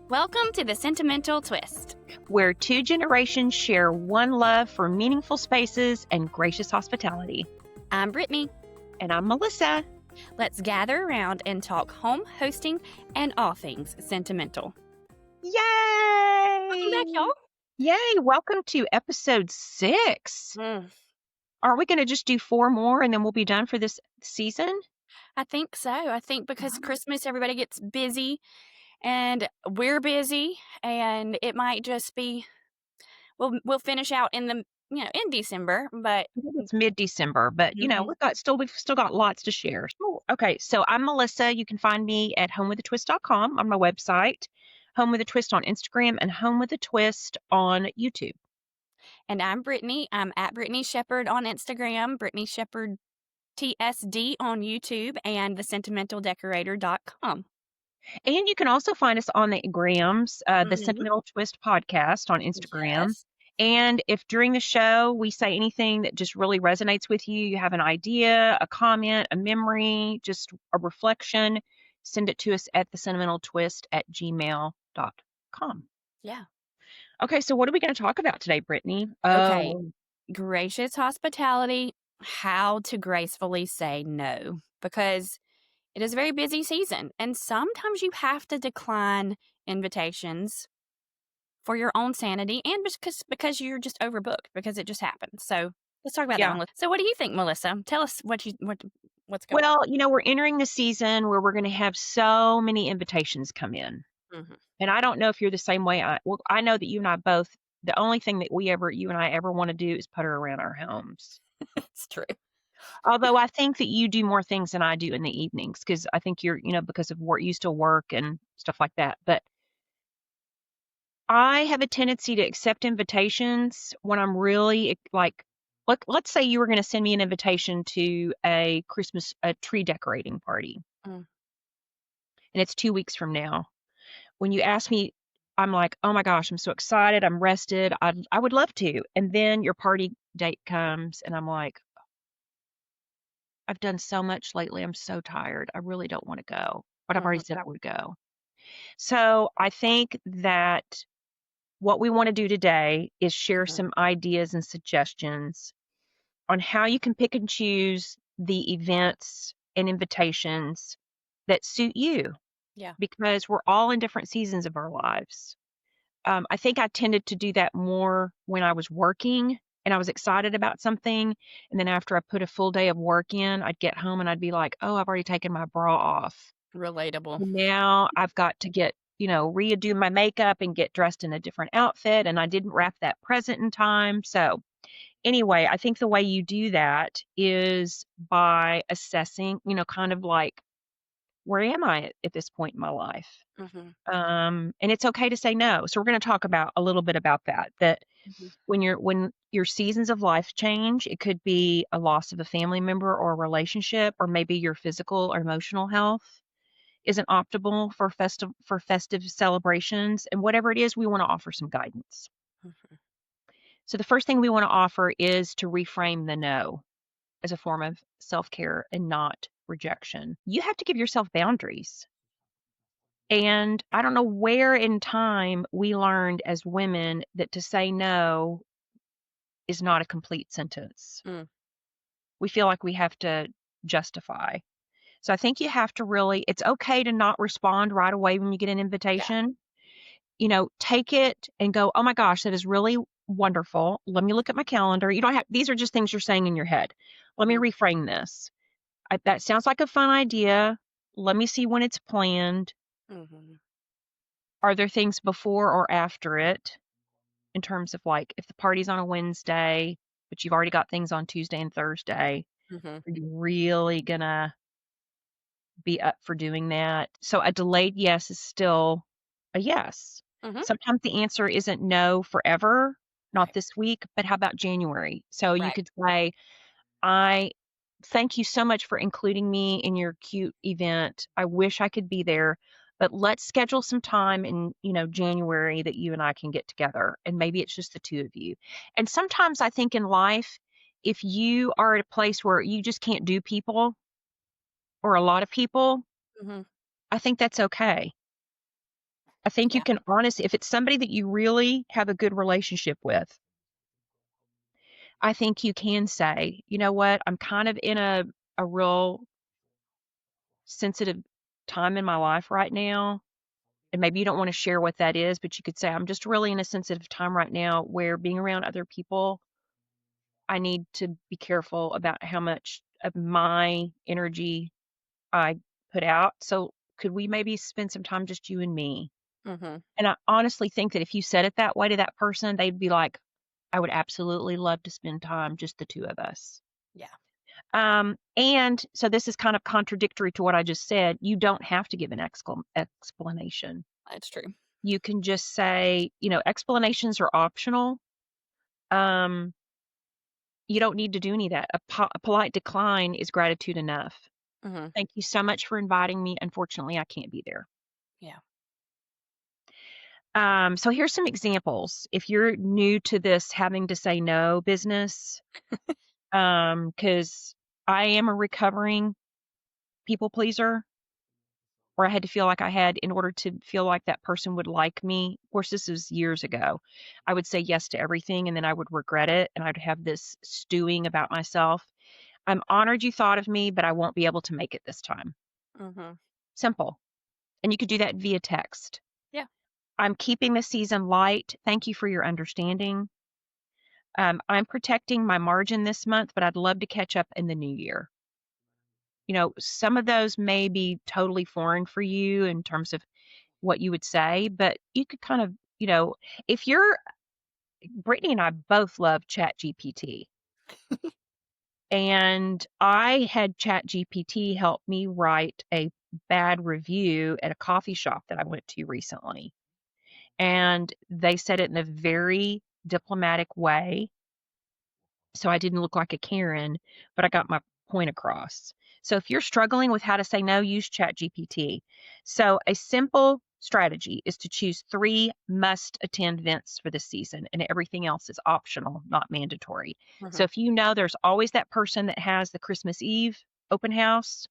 Welcome to the Sentimental Twist, where two generations share one love for meaningful spaces and gracious hospitality. I'm Brittany. And I'm Melissa. Let's gather around and talk home, hosting, and all things sentimental. Yay! Welcome back, y'all. Yay! Welcome to episode 6. Are we going to just do 4 more and then we'll be done for this season? I think so. I think because Christmas, everybody gets busy and we're busy, and it might just be, we'll finish out in December, but it's mid-December, but we've still got lots to share. Okay, so I'm Melissa. You can find me at homewithatwist.com on my website, Home with a Twist on Instagram, and Home with a Twist on YouTube. And I'm Brittany. I'm at Brittany Shepard on Instagram, Brittany Shepard TSD on YouTube, and thesentimentaldecorator.com. And you can also find us on the Grams, the Sentimental Twist podcast on Instagram. Yes. And if during the show we say anything that just really resonates with you, you have an idea, a comment, a memory, just a reflection, send it to us at thesentimentaltwist@gmail.com. Yeah. Okay, so what are we going to talk about today, Brittany? Okay. Gracious hospitality, how to gracefully say no, because it is a very busy season, and sometimes you have to decline invitations for your own sanity and because you're just overbooked, because it just happens. So let's talk about that one. So what do you think, Melissa? Tell us what's going on. Well, we're entering the season where we're going to have so many invitations come in. And I don't know if you're the same way. I know that you and I both, the only thing that you and I ever want to do is putter around our homes. It's true. Although I think that you do more things than I do in the evenings, because I think you're, because of work, you still work and stuff like that. But I have a tendency to accept invitations when I'm really like, let's say you were going to send me an invitation to a tree decorating party. And it's 2 weeks from now. When you ask me, I'm like, oh my gosh, I'm so excited. I'm rested. I would love to. And then your party date comes and I'm like, I've done so much lately. I'm so tired. I really don't want to go. But I've already said I would go. So I think that what we want to do today is share some ideas and suggestions on how you can pick and choose the events and invitations that suit you. Yeah. Because we're all in different seasons of our lives. I think I tended to do that more when I was working and I was excited about something. And then after I put a full day of work in, I'd get home and I'd be like, oh, I've already taken my bra off. Relatable. Now I've got to get, redo my makeup and get dressed in a different outfit. And I didn't wrap that present in time. So anyway, I think the way you do that is by assessing, kind of like, where am I at this point in my life? And it's okay to say no. So we're going to talk about a little bit about that when your seasons of life change, it could be a loss of a family member or a relationship, or maybe your physical or emotional health isn't optimal for festive celebrations. And whatever it is, we want to offer some guidance. So the first thing we want to offer is to reframe the no as a form of self-care and not rejection. You have to give yourself boundaries. And I don't know where in time we learned as women that to say no is not a complete sentence. We feel like we have to justify. So I think you have to really, it's okay to not respond right away when you get an invitation. Yeah. Take it and go, oh my gosh, that is really wonderful. Let me look at my calendar. These are just things you're saying in your head. Let me reframe this. That sounds like a fun idea. Let me see when it's planned. Are there things before or after it, in terms of like if the party's on a Wednesday, but you've already got things on Tuesday and Thursday, are you really gonna be up for doing that? So a delayed yes is still a yes. Sometimes the answer isn't no forever, not this week, but how about January? So you could say, I thank you so much for including me in your cute event. I wish I could be there, but let's schedule some time in, January that you and I can get together. And maybe it's just the two of you. And sometimes I think in life, if you are at a place where you just can't do people, or a lot of people, Mhm. I think that's okay. I think you Yeah. can honestly, if it's somebody that you really have a good relationship with, I think you can say, "You know what? I'm kind of in a real sensitive time in my life right now." And maybe you don't wanna share what that is, but you could say, "I'm just really in a sensitive time right now where being around other people, I need to be careful about how much of my energy I put out. So could we maybe spend some time just you and me?" Mhm. And I honestly think that if you said it that way to that person, they'd be like, "I would absolutely love to spend time, just the 2 of us." Yeah, And so this is kind of contradictory to what I just said. You don't have to give an explanation. that's true. You can just say, explanations are optional. Um, you don't need to do any of that. A polite decline is gratitude enough. Mhm. Thank you so much for inviting me. Unfortunately, I can't be there. Yeah. So here's some examples. If you're new to this having to say no business, because I am a recovering people pleaser, where I had to feel like I had in order to feel like that person would like me. Of course, this was years ago. I would say yes to everything and then I would regret it and I'd have this stewing about myself. I'm honored you thought of me, but I won't be able to make it this time. Mhm. Simple. And you could do that via text. Yeah. I'm keeping the season light. Thank you for your understanding. I'm protecting my margin this month, but I'd love to catch up in the new year. Some of those may be totally foreign for you in terms of what you would say, but you could kind of, if you're Brittany and I both love Chat GPT. And I had Chat GPT help me write a bad review at a coffee shop that I went to recently. And they said it in a very diplomatic way. So I didn't look like a Karen, but I got my point across. So if you're struggling with how to say no, use ChatGPT. So a simple strategy is to choose 3 must attend events for the season and everything else is optional, not mandatory. So Mhm. if you know there's always that person that has the Christmas Eve open house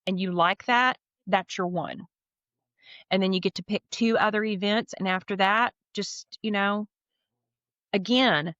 and you like that, that's your one. And then you get to pick 2 other events and after that, just, again,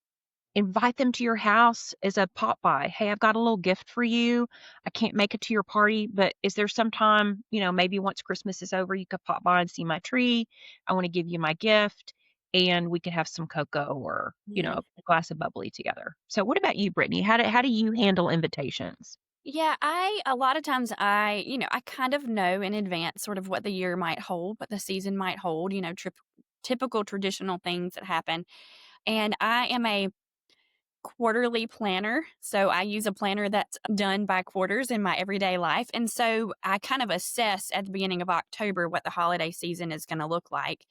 invite them to your house as a pop by. "Hey, I've got a little gift for you. I can't make it to your party, but is there some time, maybe once Christmas is over, you could pop by and see my tree? I want to give you my gift, and we could have some cocoa or, Mhm. a glass of bubbly together." So what about you, Brittany? How do you handle invitations? Yeah, I a lot of times I kind of know in advance sort of what the year might hold, what the season might hold, typical traditional things that happen. And I am a quarterly planner. So I use a planner that's done by quarters in my everyday life. And so I kind of assess at the beginning of October what the holiday season is going to look like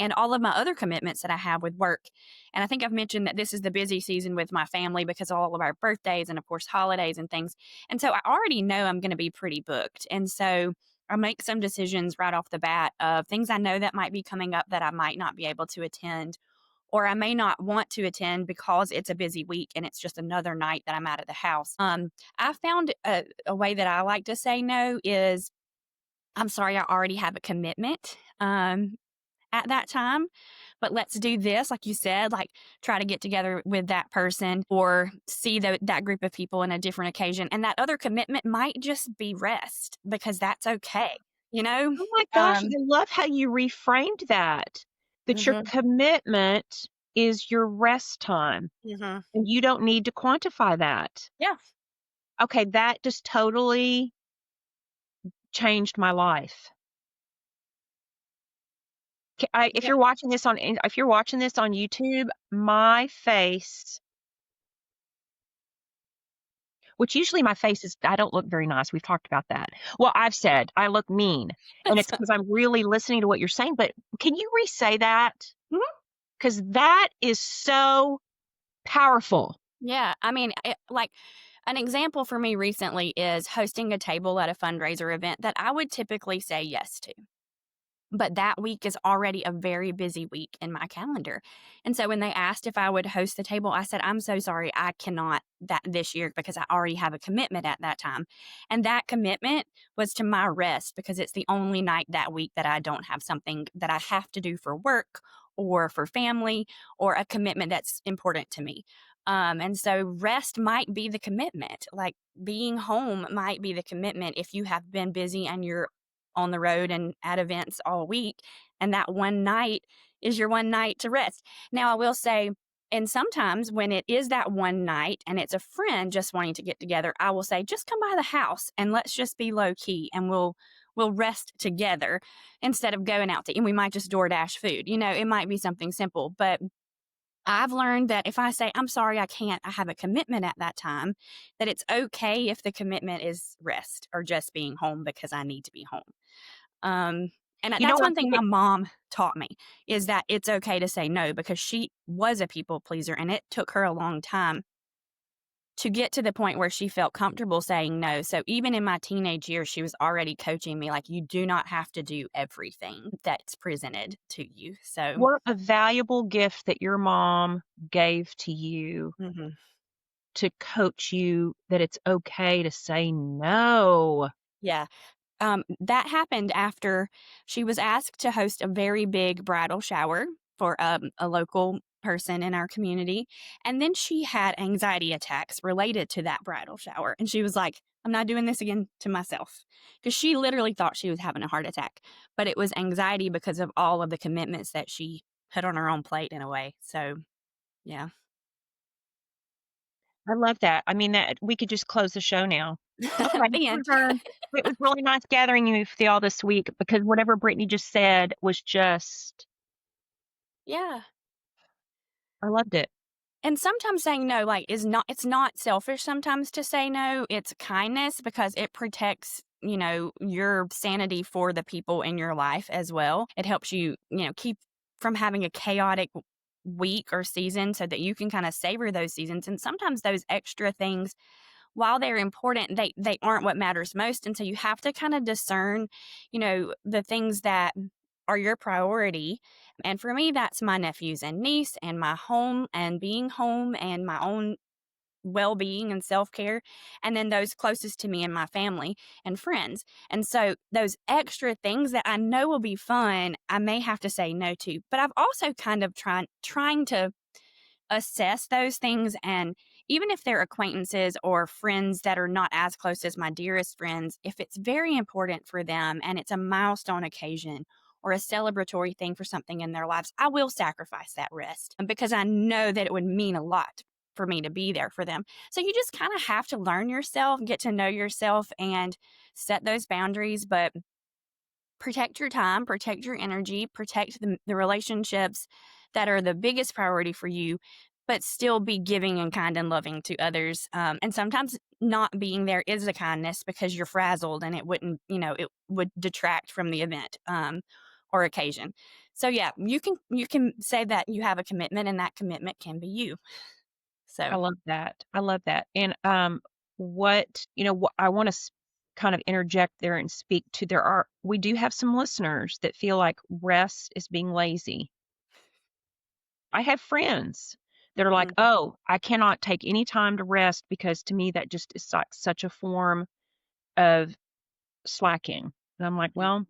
and all of my other commitments that I have with work. And I think I've mentioned that this is the busy season with my family because of all of our birthdays and, of course, holidays and things. And so I already know I'm going to be pretty booked. And so I make some decisions right off the bat of things I know that might be coming up that I might not be able to attend or I may not want to attend because it's a busy week and it's just another night that I'm out of the house. I found a way that I like to say no is I'm sorry, I already have a commitment at that time, but let's do this. Like you said, like try to get together with that person or see that group of people in a different occasion. And that other commitment might just be rest because that's okay, you know? Oh my gosh, I Um, love how you reframed that. That your mhm, commitment is your rest time, mhm. and you don't need to quantify that. Yeah. Okay, that just totally changed my life. If Yeah. you're watching this on YouTube, my face, which usually my face is I don't look very nice. We've talked about that. Well, I've said I look mean, and it's because I'm really listening to what you're saying. But can you re-say that? Because that is so powerful. Yeah, I mean, like an example for me recently is hosting a table at a fundraiser event that I would typically say yes to. but that week is already a very busy week in my calendar. And so when they asked if I would host the table, I said, "I'm so sorry, I cannot that this year because I already have a commitment at that time." And that commitment was to my rest because it's the only night that week that I don't have something that I have to do for work or for family or a commitment that's important to me. And so rest might be the commitment. Like being home might be the commitment if you have been busy and you're on the road and at events all week. And that one night is your one night to rest. Now, I will say, and sometimes when it is that one night and it's a friend just wanting to get together, I will say, just come by the house and let's just be low key and we'll rest together instead of going out to, and we might just DoorDash food. It might be something simple, but I've learned that if I say, "I'm sorry, I can't, I have a commitment at that time," that it's okay if the commitment is rest or just being home because I need to be home. And You know that's what? one thing my mom taught me is that it's okay to say no because she was a people pleaser and it took her a long time to get to the point where she felt comfortable saying no. So even in my teenage years, she was already coaching me like, you do not have to do everything that's presented to you. So, What a valuable gift that your mom gave to you mhm. to coach you that it's okay to say no. Yeah. That happened after she was asked to host a very big bridal shower for a local person in our community. And then she had anxiety attacks related to that bridal shower. And she was like, "I'm not doing this again to myself." Because she literally thought she was having a heart attack, but it was anxiety because of all of the commitments that she put on her own plate in a way. So, yeah. I love that. I mean, that we could just close the show now. Okay, The end. it was really nice gathering you with y'all this week because whatever Brittany just said was just Yeah. I loved it. And sometimes saying no, like, it's not selfish sometimes to say no, it's kindness because it protects, your sanity for the people in your life as well. It helps you, keep from having a chaotic week or season so that you can kind of savor those seasons. And sometimes those extra things, while they're important, they aren't what matters most. And so you have to kind of discern, the things that are your priority. And for me, that's my nephews and niece and my home and being home and my own well being and self care. And then those closest to me and my family and friends. And so those extra things that I know will be fun, I may have to say no to. But I've also kind of trying to assess those things, and even if they're acquaintances or friends that are not as close as my dearest friends, if it's very important for them and it's a milestone occasion or a celebratory thing for something in their lives, I will sacrifice that rest because I know that it would mean a lot for me to be there for them. So you just kind of have to learn yourself, get to know yourself, and set those boundaries. But protect your time, protect your energy, protect the relationships that are the biggest priority for you, but still be giving and kind and loving to others. And sometimes not being there is a kindness because you're frazzled and it wouldn't, it would detract from the event or occasion. So yeah, you can say that you have a commitment and that commitment can be you. I So love that. I love that. And what I want to kind of interject there and speak to we do have some listeners that feel like rest is being lazy. I have friends that are like, mhm, "Oh, I cannot take any time to rest because to me that just is like such a form of slacking." And I'm like, yeah, "Well,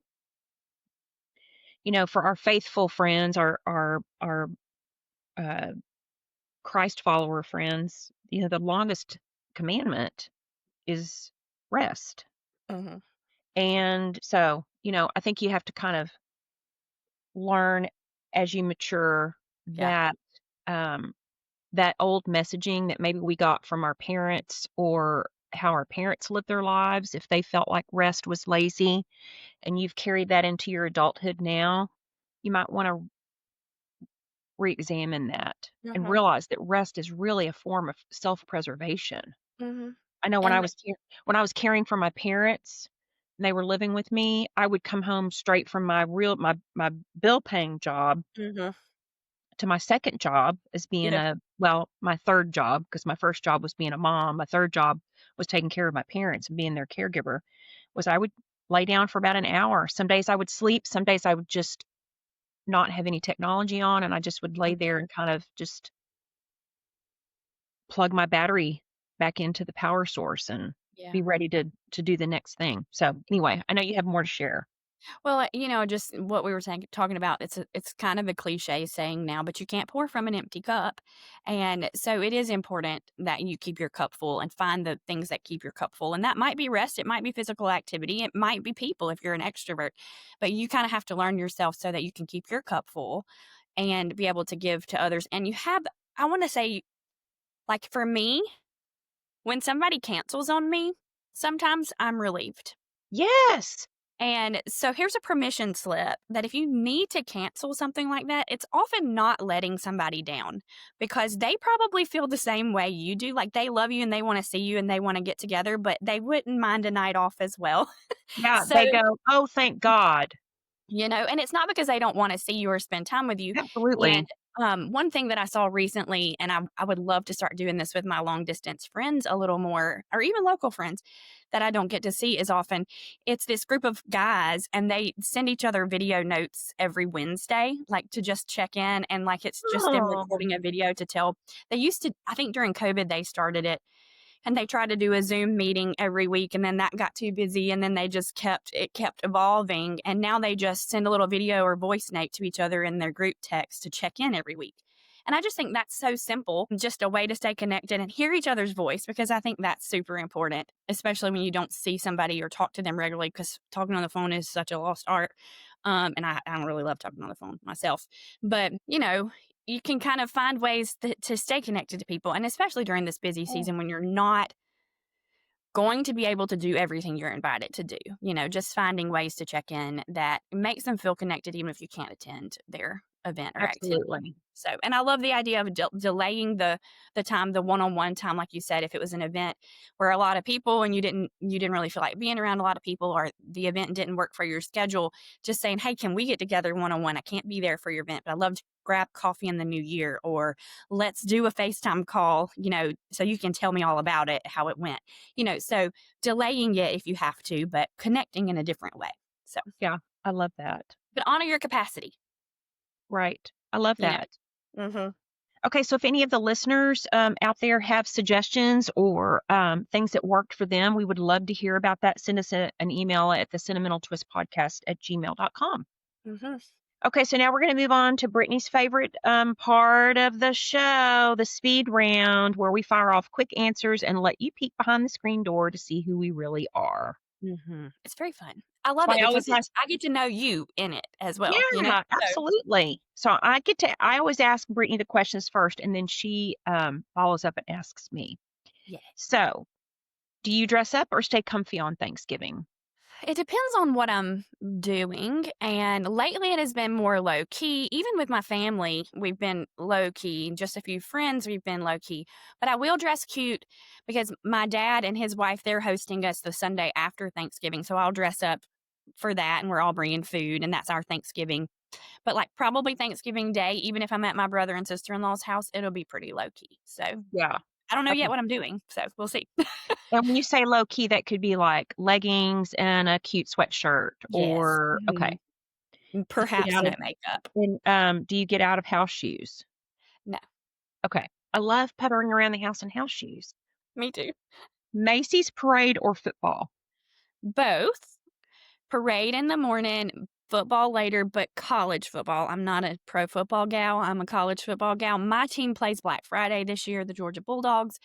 for our faithful friends, our uh, Christ follower friends, the longest commandment is rest." mhm, And so, I think you have to kind of learn as you mature yeah, that um, that old messaging that maybe we got from our parents or how our parents lived their lives, if they felt like rest was lazy and you've carried that into your adulthood now, you might want to re-examine that and mhm, realize that rest is really a form of self-preservation. mhm. I know And when I was caring for my parents and they were living with me, I would come home straight from my bill paying job mhm, to my second job as being yeah, my third job because my first job was being a mom. My third job was taking care of my parents and being their caregiver. Was I would lay down for about an hour. Some days I would sleep, some days I would just not have any technology on, and I just would lay there Mhm. and kind of just plug my battery back into the power source and Yeah. be ready to do the next thing. So, anyway, I know you have more to share. Well, just what we were saying talking about, it's kind of a cliche saying now, but you can't pour from an empty cup. And so it is important that you keep your cup full and find the things that keep your cup full. And that might be rest, it might be physical activity, it might be people if you're an extrovert. But you kind of have to learn yourself so that you can keep your cup full and be able to give to others. And you have I want to say, like, for me, when somebody cancels on me, sometimes I'm relieved. Yes. And so here's a permission slip that if you need to cancel something like that, it's often not letting somebody down because they probably feel the same way you do. Like, they love you and they want to see you and they want to get together, but they wouldn't mind a night off as well. Yeah, So, they go, "Oh, thank God." and it's not because they don't wanna see you or spend time with you, and, Absolutely. one thing that I saw recently, and I would love to start doing this with my long distance friends a little more, or even local friends that I don't get to see as often. It's this group of guys, and they send each other video notes every Wednesday, like, to just check in, and, like, it's just them Oh, recording a video to tell they used to I think during COVID, they started it, and they tried to do a Zoom meeting every week, and then that got too busy, and then they just kept evolving, and now they just send a little video or voice note to each other in their group text to check in every week. And I just think that's so simple, just a way to stay connected and hear each other's voice, because I think that's super important, especially when you don't see somebody or talk to them regularly, because talking on the phone is such a lost art. And I don't really love talking on the phone myself, but you can kind of find ways to stay connected to people. And especially during this busy oh, season when you're not going to be able to do everything you're invited to do, just finding ways to check in that makes them feel connected, even if you can't attend their event or activity. absolutely. So, and I love the idea of delaying the time, the one-on-one time, like you said, if it was an event where a lot of people and you didn't really feel like being around a lot of people, or the event didn't work for your schedule, just saying, "Hey, can we get together one-on-one? I can't be there for your event, but I'd love to grab coffee in the new year," or "Let's do a FaceTime call, so you can tell me all about it, how it went." So delaying it if you have to, but connecting in a different way. So, Yeah, I love that. but honor your capacity, Right. I love you know. that. Mhm. Okay, so if any of the listeners out there have suggestions or things that worked for them, we would love to hear about that. Send us an email at the sentimental twist podcast at gmail.com. Mhm. Okay, so now we're going to move on to Brittany's favorite part of the show, the speed round, where we fire off quick answers and let you peek behind the screen door to see who we really are. Mhm. It's very fun. I love So it I because always ask, I get to know you in it as well. yeah, So, absolutely. So I always ask Brittany the questions first, and then she follows up and asks me. yeah. So, do you dress up or stay comfy on Thanksgiving? It depends on what I'm doing, and lately it has been more low key. Even with my family, we've been low key. Just a few friends, we've been low key. But I will dress cute because my dad and his wife, they're hosting us the Sunday after Thanksgiving. So I'll dress up for that, and we're all bringing food, and that's our Thanksgiving. But, like, probably Thanksgiving Day, even if I'm at my brother and sister-in-law's house, it'll be pretty low key. So Yeah. I don't know yet Okay. what I'm doing, so we'll see. And when you say low key, that could be like leggings and a cute sweatshirt Yes. or okay. Mhm. Do you get Perhaps out no of makeup. do you get out of house shoes? No. Okay. I love puttering around the house in house shoes. Me too. Macy's parade or football? Both. Parade in the morning, football later, but college football. I'm not a pro football gal. I'm a college football gal. My team plays Black Friday this year, the Georgia Bulldogs.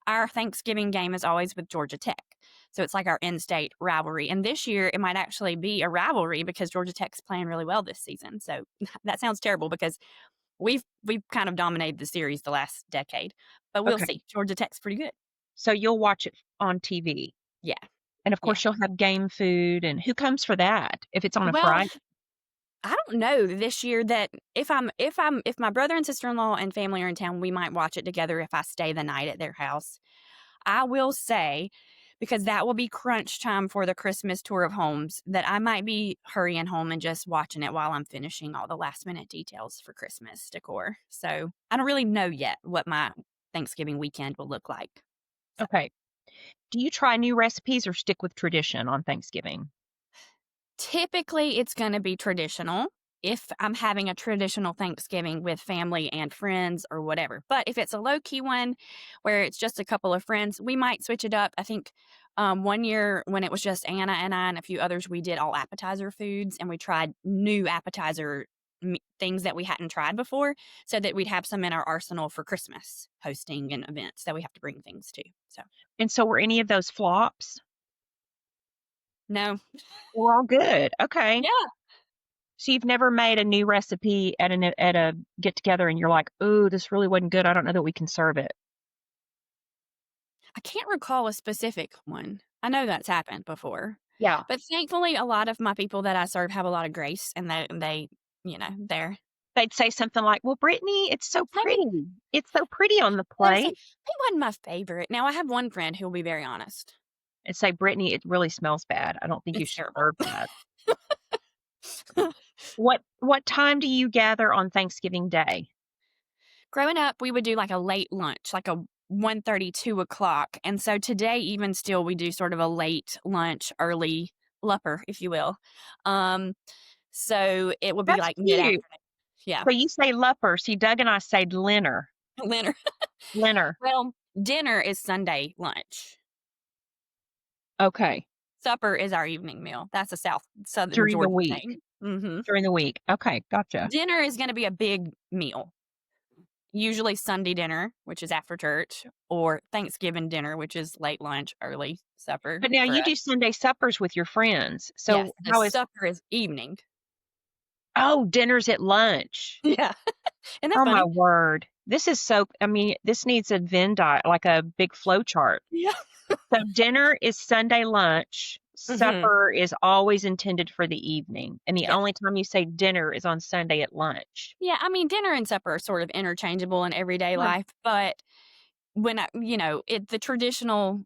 Our Thanksgiving game is always with Georgia Tech. So it's like our in-state rivalry. And this year it might actually be a rivalry because Georgia Tech's playing really well this season. So that sounds terrible because we've kind of dominated the series the last decade. But we'll Okay. see. Georgia Tech's pretty good. So you'll watch it on TV. Yeah. And of Yeah. course you'll have game food and who comes for that if it's on a Well, Friday? I don't know this year that if my brother and sister-in-law and family are in town, we might watch it together if I stay the night at their house. I will say, because that will be crunch time for the Christmas tour of homes, that I might be hurrying home and just watching it while I'm finishing all the last minute details for Christmas decor. So I don't really know yet what my Thanksgiving weekend will look like. So Okay. Do you try new recipes or stick with tradition on Thanksgiving? Typically, it's gonna be traditional if I'm having a traditional Thanksgiving with family and friends or whatever. But if it's a low key one where it's just a couple of friends, we might switch it up. I think one year when it was just Anna and I and a few others, we did all appetizer foods and we tried new appetizer things that we hadn't tried before so that we'd have some in our arsenal for Christmas hosting and events that we have to bring things to. So, And so were any of those flops? no. We're all good. Okay. Yeah. So you've never made a new recipe at a get together and you're like, "Ooh, this really wasn't good. I don't know that we can serve it." I can't recall a specific one. I know that's happened before, Yeah. but thankfully, a lot of my people that I serve have a lot of grace, and they're They'd say something like, "Well, Brittany, it's so maybe pretty. It's so pretty on the they'll say, plate." "It wasn't my favorite." Now, I have one friend who will be very honest. And say, "Brittany, it really smells bad. I don't think you It's should terrible. serve that." What time do you gather on Thanksgiving Day? Growing up, we would do, like, a late lunch, like a 1:30, 2 o'clock, and so today, even still, we do sort of a late lunch, early lupper, if you will. Um, so it would be, That's like, cute. mid-afternoon. Yeah. So you say "lupper." See, Doug and I say "linner." Dinner. Linner. Well, dinner is Sunday lunch. Okay. Supper is our evening meal. That's a Southern During the Georgia week. thing. Mhm. During the week. Okay, gotcha. Dinner is gonna be a big meal. Usually Sunday dinner, which is after church, or Thanksgiving dinner, which is late lunch, early supper But now for you us. do Sunday suppers with your friends. Yes, So the how is supper is evening. Oh, dinner's at lunch. Yeah. Isn't that Oh my funny? word. This is so I mean, this needs a Venn di like a big flow chart. Yeah. So dinner is Sunday lunch, Mhm. supper is always intended for the evening, and the Yes. only time you say dinner is on Sunday at lunch. Yeah, I mean, dinner and supper are sort of interchangeable in everyday Yeah. life, but when the traditional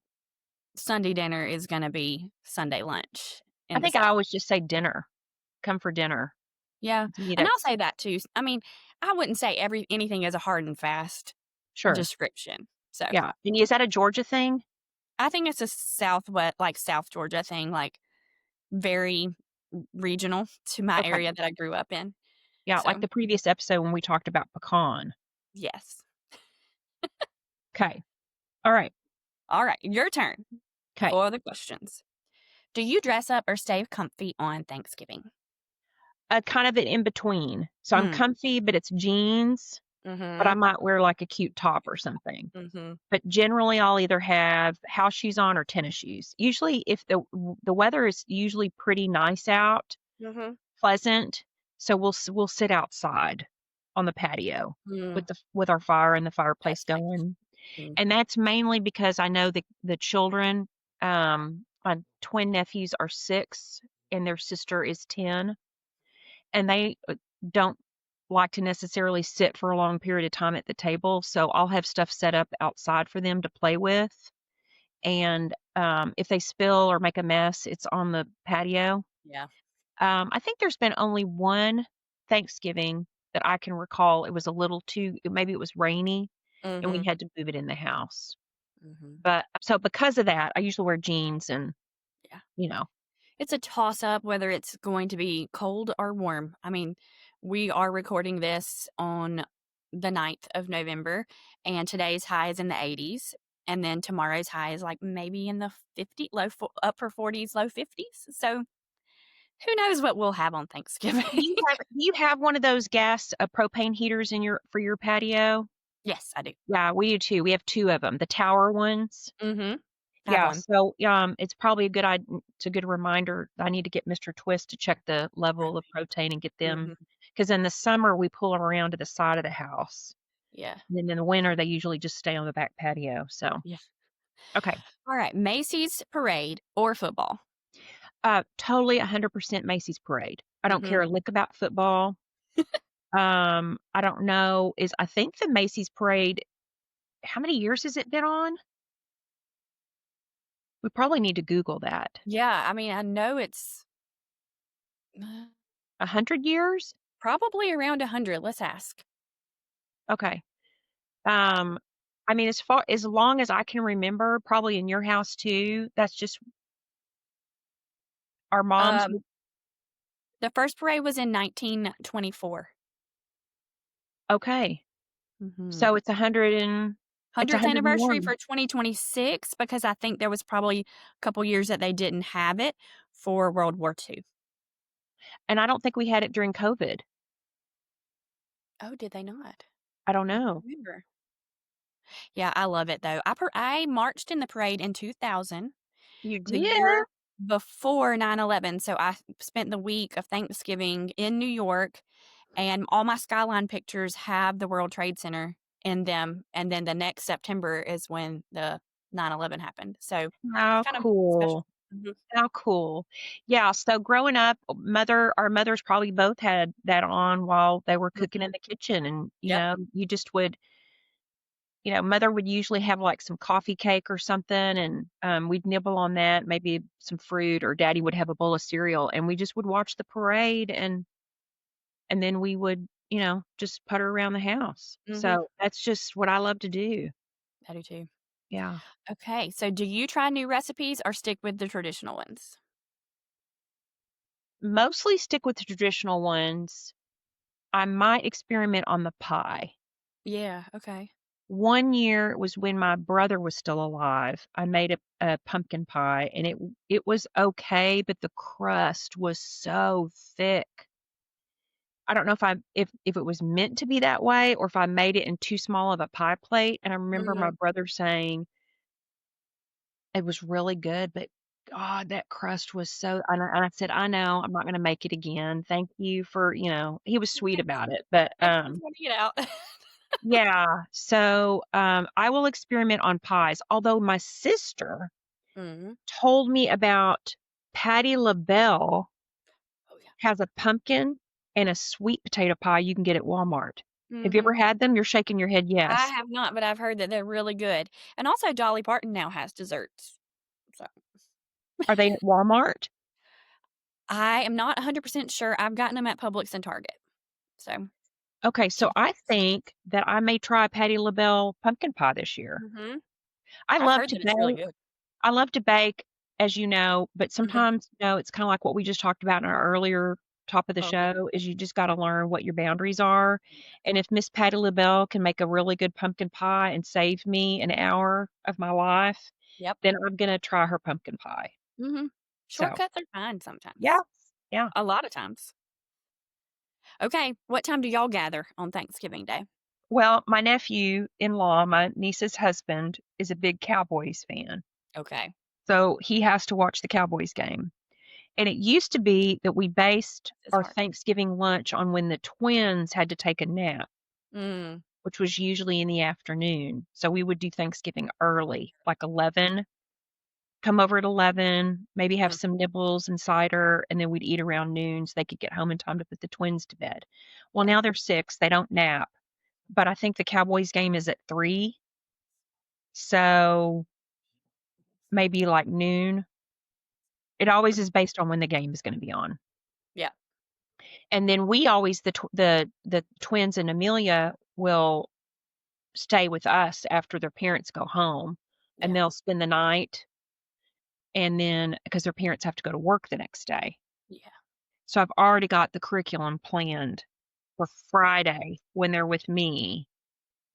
Sunday dinner is gonna be Sunday lunch I in the think I South. always just say dinner. Come for dinner. Yeah, To me, and I'll that's say that too. I mean, I wouldn't say anything is a hard and fast sure. description. So, Yeah. And is that a Georgia thing? I think it's a South Georgia thing, like, very regional to my Okay. area that I grew up in. Yeah, like So, the previous episode when we talked about pecan. yes. Okay. All right. Alright, your turn Okay. for the questions. Do you dress up or stay comfy on Thanksgiving? Kind of an in between. So I'm Mm. comfy, but it's jeans, but I Mhm. might wear like a cute top or something. Mhm. But generally, I'll either have house shoes on or tennis shoes. Usually, if the weather is usually pretty nice out, Mhm. pleasant, so we'll sit outside on the patio Mm, with our fire and the fireplace that's nice. going. And Mhm. that's mainly because I know the children, my twin nephews are 6 and their sister is 10, and they don't like to necessarily sit for a long period of time at the table. So I'll have stuff set up outside for them to play with. And if they spill or make a mess, it's on the patio. Yeah. I think there's been only one Thanksgiving that I can recall. It was a little too, maybe it was rainy and we Mhm. had to move it in the house. Mhm. But so because of that, I usually wear jeans and, Yeah. you know, It's a toss up whether it's going to be cold or warm. I mean, we are recording this on the 9th of November, and today's high is in the 80s. And then tomorrow's high is like maybe in the upper 40s, low 50s. So who knows what we'll have on Thanksgiving? do you have one of those gas propane heaters in your for your patio? Yes, I do. Yeah, we do too. We have 2 of them, the tower ones. Mhm. I have Yeah, one. so, it's probably it's a good reminder. I need to get Mr. Twist to check the level of propane and get them Mhm. because in the summer, we pull them around to the side of the house, Yeah. and then in the winter, they usually just stay on the back patio, so Yeah. okay. All right. Macy's parade or football? Totally 100% Macy's parade. I don't care Mhm. a lick about football. I don't know I think the Macy's parade how many years has it been on? We probably need to Google that. Yeah. I mean, I know it's 100 years? probably around 100. Let's ask. Okay. Um, I mean, as long as I can remember, probably in your house too, that's just our moms Um, would. The first parade was in 1924. Okay. Mhm. So it's 100th anniversary 101. for 2026 because I think there was probably a couple years that they didn't have it for World War II. And I don't think we had it during COVID. Oh, did they not? I don't I don't know. remember. Yeah, I love it though. I marched in the parade in 2000, You the did? year before 9/11. So I spent the week of Thanksgiving in New York, and all my skyline pictures have the World Trade Center in them, and then the next September is when the 9/11 happened. So it's How kind of special. cool. Mhm. How cool. Yeah, so growing up, our mothers probably both had that on while they were cooking in Mhm. the kitchen, and, Yep. you just would mother would usually have, like, some coffee cake or something, and, we'd nibble on that, maybe some fruit, or daddy would have a bowl of cereal, and we just would watch the parade, and then we would, just putter around the house. Mhm. So, that's just what I love to do. I do too. Yeah. Okay, so do you try new recipes or stick with the traditional ones? Mostly stick with the traditional ones. I might experiment on the pie. Yeah, okay. One year was when my brother was still alive. I made a pumpkin pie, and it was okay, but the crust was so thick. I don't know if it was meant to be that way, or if I made it in too small of a pie plate, and I remember my Mhm. brother saying it was really good, but God, that crust was so, and I said, "I know, I'm not gonna make it again. Thank you for," he was sweet Thanks about it, but, thanks for pointing it out. yeah, so, I will experiment on pies, although my sister Mhm. told me about Patti LaBelle Oh, yeah. has a pumpkin and a sweet potato pie you can get at Walmart. Have you ever Mhm. had them? You're shaking your head I yes. have not, but I've heard that they're really good, and also Dolly Parton now has desserts, so Are they at Walmart? I am not 100% sure. I've gotten them at Publix and Target, so Okay, to so be I honest. think that I may try Patti LaBelle pumpkin pie this year. Mhm. I I've love heard to that it's really bake. good. I love to bake, as you know, but Mhm. sometimes, it's kinda like what we just talked about in our earlier top of the Oh, yeah. show, is you just gotta learn what your boundaries are, and if Miss Patti LaBelle can make a really good pumpkin pie and save me an hour of my life, Yep. then I'm gonna try her pumpkin pie. Mhm. So, Shortcuts are fine yeah, sometimes. yeah. A lot of times. Okay, what time do y'all gather on Thanksgiving Day? Well, my nephew-in-law, my niece's husband, is a big Cowboys fan, Okay. so he has to watch the Cowboys game. And it used to be that we based This is our hard. Thanksgiving lunch on when the twins had to take a nap, Mm, which was usually in the afternoon. So we would do Thanksgiving early, like 11, come over at 11, maybe have mhm. some nibbles and cider, and then we'd eat around noon so they could get home in time to put the twins to bed. Well, Yeah. now they're 6, they don't nap, but I think the Cowboys game is at 3, so maybe like noon. It always Mhm. is based on when the game is gonna be on. Yeah. And then we always the twins and Amelia will stay with us after their parents go home, and Yeah. they'll spend the night, and then because their parents have to go to work the next day. Yeah. So I've already got the curriculum planned for Friday when they're with me,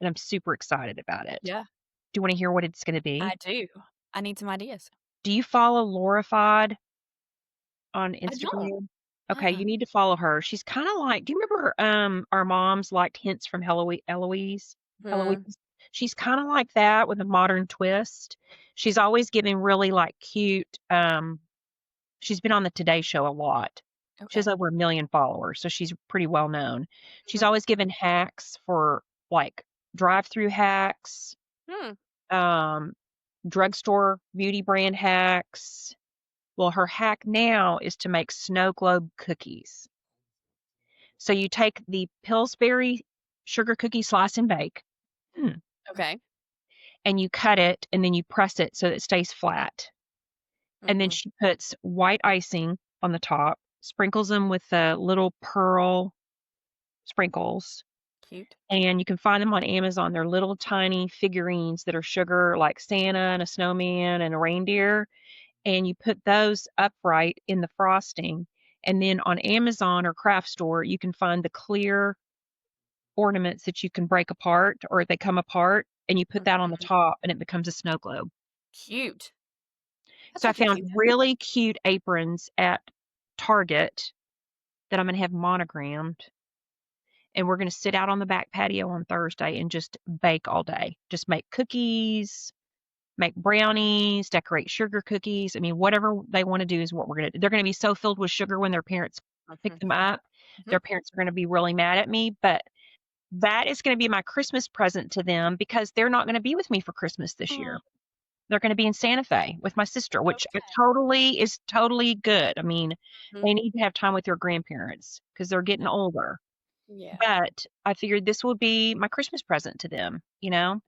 and I'm super excited about it. Yeah. Do you wanna hear what it's gonna I be? do. I need some ideas. Do you follow Laurifod on I don't. Instagram? Okay, Uh-uh. you need to follow her. She's kinda like, do you remember, our moms liked Hints from Eloise? Mhm. Eloise? She's kinda like that with a modern twist. She's always giving really, like, cute, she's been on the Today Show a lot. She has Okay. over 1,000,000 followers, so she's pretty well known. She's Mhm. always given hacks for, like, drive-through hacks, Hmm. um, drugstore beauty brand hacks. Well, her hack now is to make snow globe cookies. So you take the Pillsbury sugar cookie slice and bake, Okay. and you cut it, and then you press it so that it stays flat. And then Mhm. she puts white icing on the top, sprinkles them with the little pearl sprinkles, Cute. and you can find them on Amazon. They're little tiny figurines that are sugar, like Santa and a snowman and a reindeer, and you put those upright in the frosting, And then on Amazon or craft store, you can find the clear ornaments that you can break apart or they come apart, and you put that on the Mhm. top and it becomes a snow globe. Cute. That's So I such a found cute really cute aprons at Target that I'm gonna have monogrammed, and we're gonna sit out on the back patio on Thursday and just bake all day. Just make cookies, make brownies, decorate sugar cookies. I mean, whatever they wanna do is what we're gonna do. They're gonna be so filled with sugar when their parents pick Mhm, them up. mhm. Their parents are gonna be really mad at me, but that is gonna be my Christmas present to them because they're not gonna be with me for Christmas this Aw, year. They're gonna be in Santa Fe with my sister, which I okay. totally is totally good. I mean, Mhm. they need to have time with their grandparents because 'cause they're getting older. Yeah. But I figured this would be my Christmas present to them, you know?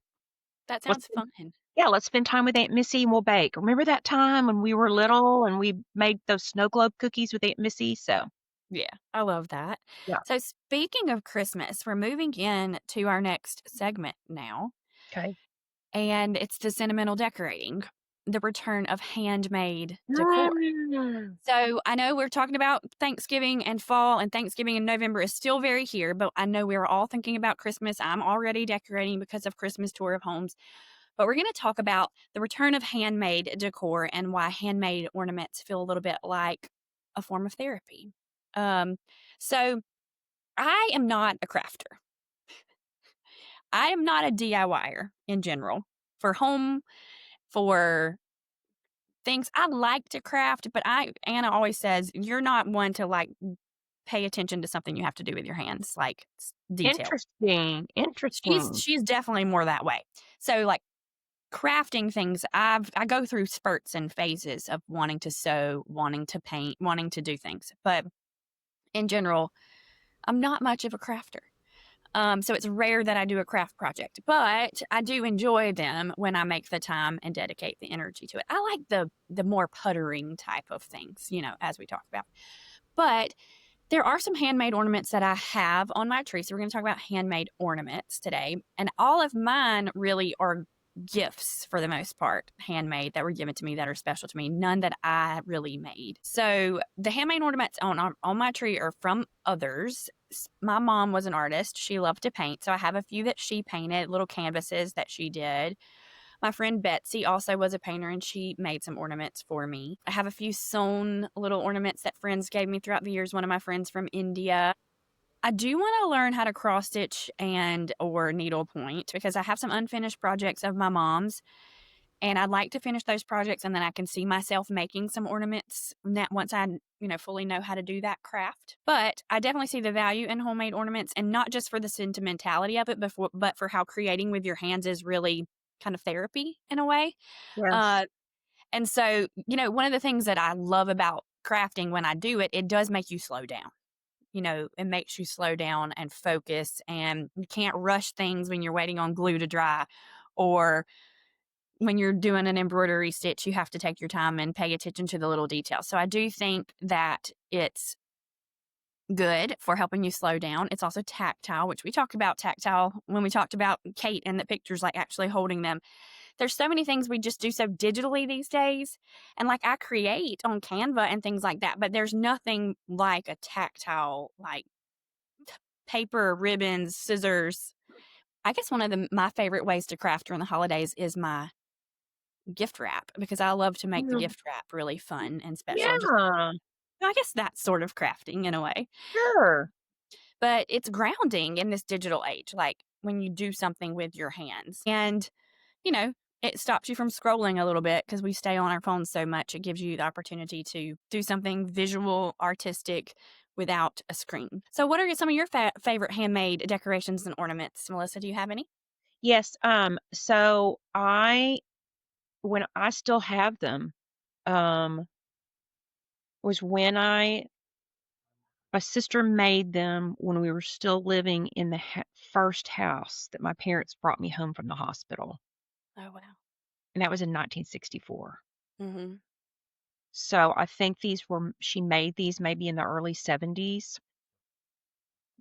That Let's sounds fun. Yeah, let's spend time with Aunt Missy and we'll bake. Remember that time when we were little and we made those snow globe cookies with Aunt Missy? So, Yeah, I love that. yeah. So speaking of Christmas, we're moving in to our next segment now, Okay. and it's the sentimental decorating, the return of handmade decor. Mm. So I know we're talking about Thanksgiving and fall, and Thanksgiving in November is still very here, but I know we're all thinking about Christmas. I'm already decorating because of Christmas tour of homes. But we're going to talk about the return of handmade decor and why handmade ornaments feel a little bit like a form of therapy. Um, so I am not a crafter. I am not a DIYer in general for home, for things I like to craft, but Anna always says you're not one to like pay attention to something you have to do with your hands, like detail. Interesting, interesting. She's definitely more that way. So like crafting things, I go through spurts and phases of wanting to sew, wanting to paint, wanting to do things. But in general, I'm not much of a crafter. So it's rare that I do a craft project, but I do enjoy them when I make the time and dedicate the energy to it. I like the more puttering type of things, as we talked about. But there are some handmade ornaments that I have on my tree. So we're going to talk about handmade ornaments today. And all of mine really are gifts for the most part, handmade that were given to me that are special to me, none that I really made. So the handmade ornaments on my tree are from others. My mom was an artist. She loved to paint. So I have a few that she painted, little canvases that she did. My friend Betsy also was a painter and she made some ornaments for me. I have a few sewn little ornaments that friends gave me throughout the years. One of my friends from India. I do want to learn how to cross stitch and or needle point because I have some unfinished projects of my mom's and I'd like to finish those projects and then I can see myself making some ornaments once I fully know how to do that craft. But I definitely see the value in homemade ornaments and not just for the sentimentality of it, but for how creating with your hands is really kind of therapy in a way. Yes. Uh, and so, one of the things that I love about crafting when I do it, it does make you slow down. It makes you slow down and focus, and you can't rush things when you're waiting on glue to dry or when you're doing an embroidery stitch, you have to take your time and pay attention to the little details. So I do think that it's good for helping you slow down. It's also tactile, which we talked about tactile when we talked about Kate and the pictures, like actually holding them. There's so many things we just do so digitally these days. And like I create on Canva and things like that, but there's nothing like a tactile, like paper, ribbons, scissors. I guess one of my favorite ways to craft during the holidays is my gift wrap because I love to make the Mm, gift wrap really fun and special. Just yeah, I guess that's sort of crafting in a way. sure. But it's grounding in this digital age, like when you do something with your hands. And, you know, it stops you from scrolling a little bit because we stay on our phones so much. It gives you the opportunity to do something visual, artistic without a screen. So, what are some of your favorite handmade decorations and ornaments? Melissa, do you have any? Yes, so when I still have them, um, was when my sister made them when we were still living in the first house that my parents brought me home from the hospital, Oh, wow. and that was in 1964. Hmm. So I think she made these maybe in the early 70s,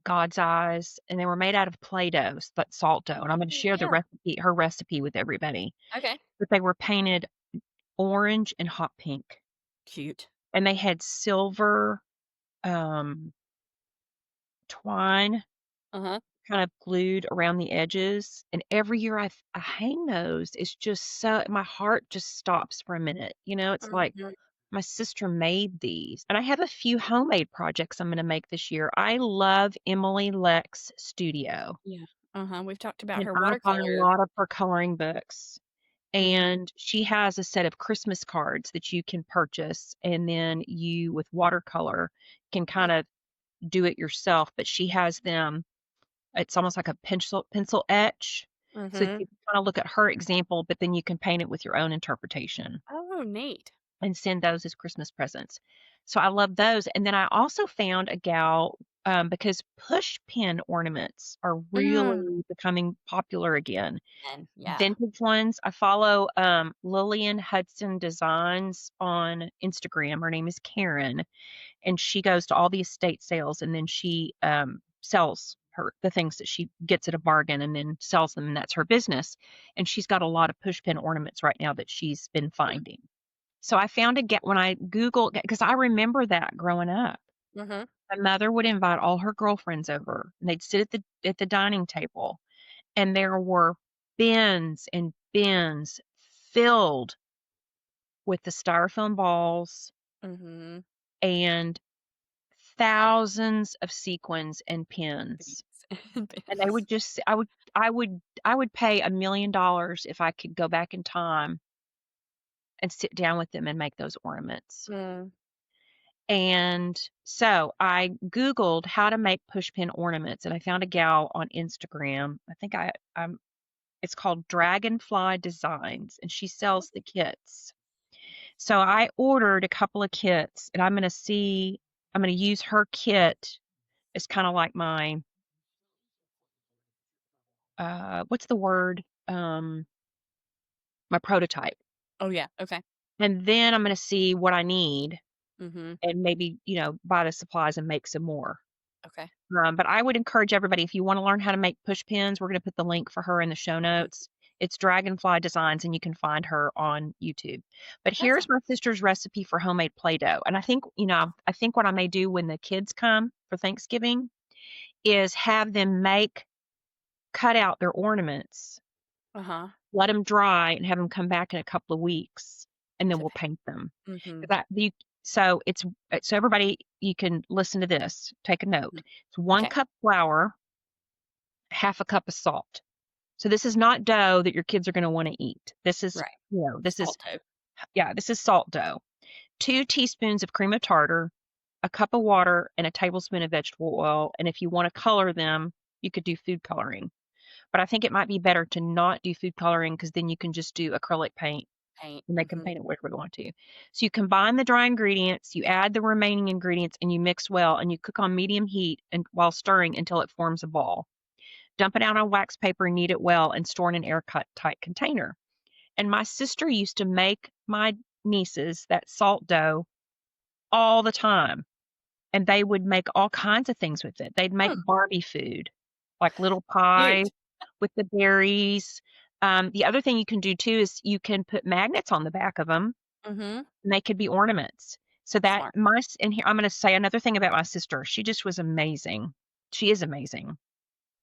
God's eyes, and they were made out of Play-Doh, but salt dough, and I'm gonna share Yeah. her recipe with everybody. Okay. But they were painted orange and hot pink, Cute. and they had silver um, twine Uh-huh. kind of glued around the edges, and every year I hang those, it's just so my heart just stops for a minute, it's like Mhm. my sister made these, and I have a few homemade projects I'm gonna make this year. I love Emily Leck's studio, Yeah. Uh-huh, we've talked about and her I buy a watercolor. lot of her coloring books, Mhm. and she has a set of Christmas cards that you can purchase, and then you, with watercolor, can Mm, kinda do it yourself, but she has them it's almost like a pencil etch, so mhm. you kinda look at her example, but then you can paint it with your own interpretation Oh, neat. and send those as Christmas presents. So I love those, and then I also found a gal, because push pin ornaments are Mm. really becoming popular again. And yeah. Vintage ones. I follow, Lillian Hudson Designs on Instagram. Her name is Karen, and she goes to all the estate sales, and then she, sells the things that she gets at a bargain and then sells them, and that's her business, and she's got a lot of push pin ornaments right now that she's been Mm, finding. So I found a get when I Googled because I remember that growing up. mhm. My mother would invite all her girlfriends over, and they'd sit at the dining table, and there were bins and bins filled with the styrofoam balls Mhm. and thousands of sequins and pins. And And they pins. would just I would pay $1,000,000 if I could go back in time and sit down with them and make those ornaments. Mm. And so I Googled how to make pushpin ornaments, and I found a gal on Instagram. I think it's called Dragonfly Designs, and she sells the kits. So I ordered a couple of kits, and I'm gonna use her kit as kind of like what's the word? My prototype. Oh, yeah, okay. And then I'm gonna see what I need Mhm. and maybe, buy the supplies and make some more. Okay. But I would encourage everybody, if you wanna learn how to make push pins, we're gonna put the link for her in the show Mhm. notes. It's Dragonfly Designs, and you can find her on YouTube. But That's here's my sister's recipe for homemade Play-Doh, and I think what I may do when the kids come for Thanksgiving is have them cut out their ornaments, uh-huh. let them dry, and have them come back in a couple of weeks, and then To we'll paint. paint them. Mhm. That you so it's so everybody, you can listen to this, take a note. Mhm. It's 1 Okay. cup flour, half a cup of salt. So this is not dough that your kids are gonna wanna eat. Right. This is Salt dough. yeah, this is salt dough. 2 teaspoons of cream of tartar, a cup of water, and a tablespoon of vegetable oil, and if you wanna color them, you could do food coloring. But I think it might be better to not do food coloring because then you can just do acrylic paint, Paint. and they can Mhm. paint it whatever they want to. So you combine the dry ingredients, you add the remaining ingredients, and you mix well, and you cook on medium heat and while stirring until it forms a ball. Dump it out on wax paper, knead it well, and store in an airtight tight container. And my sister used to make my nieces that salt dough all the time, and they would make all kinds of things with it. They'd make Hmm, Barbie food, like little pies cute. with the berries. The other thing you can do too is you can put magnets on the back of them, Mhm. and they could be ornaments. So that Smart. and here I'm gonna say another thing about my sister. She just was amazing. She is amazing.